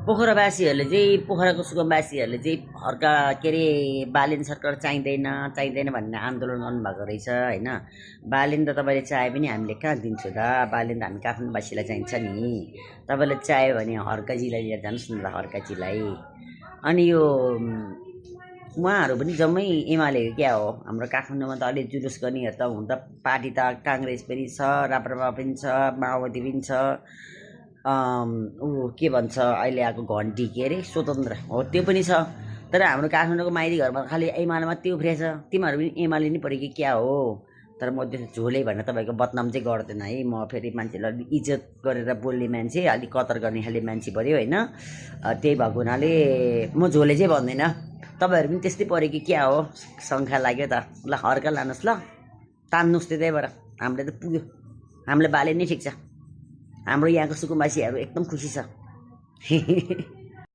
पोखरावासीहरूले चाहिँ पोखराको सुकुम्बासीहरूले चाहिँ हर्का के अरे बालेन सरकार चाहिँदैन चाहिँदैन भन्ने आन्दोलन गर्नुभएको रहेछ होइन। बालेन त तपाईँले चाहे पनि हामीले कहाँ दिन्छौँ त, बालेन त हामी काठमाडौँवासीलाई चाहिन्छ नि। तपाईँले चाह्यो भने हर्काजीलाई लिएर जानुहोस् न त, हर्काजीलाई। अनि यो उहाँहरू पनि जम्मै एमाले क्या हो। हाम्रो काठमाडौँमा त अलि जुलुस गर्नेहरू त हुन त पार्टी त काङ्ग्रेस पनि छ, राप्रपा पनि छ, माओवादी पनि छ, ऊ के भन्छ अहिले आएको घन्टी के अरे स्वतन्त्र हो त्यो पनि छ। तर हाम्रो काठमाडौँको माइती घरमा खालि एमाले मात्रै उफ्रिएछ। तिमीहरू पनि एमाले नै पऱ्यो कि क्या हो। तर म त्यो झोले भनेर तपाईँको बदनाम चाहिँ गर्दैन है। म फेरि मान्छेलाई इज्जत गरेर बोल्ने मान्छे, अलिक कदर गर्ने खाले मान्छे पऱ्यो होइन। त्यही भएको हुनाले म झोले चाहिँ भन्दैन। तपाईँहरू पनि त्यस्तै पऱ्यो कि क्या हो, शङ्का लाग्यो त। ल हर्का लानुहोस् ल, तान्नुहोस् त्यतैबाट। हामीले त पुग्यो, हामीले बाले नै ठिक छ। हाम्रो यहाँको सुकुम्बासीहरू एकदम खुसी छ।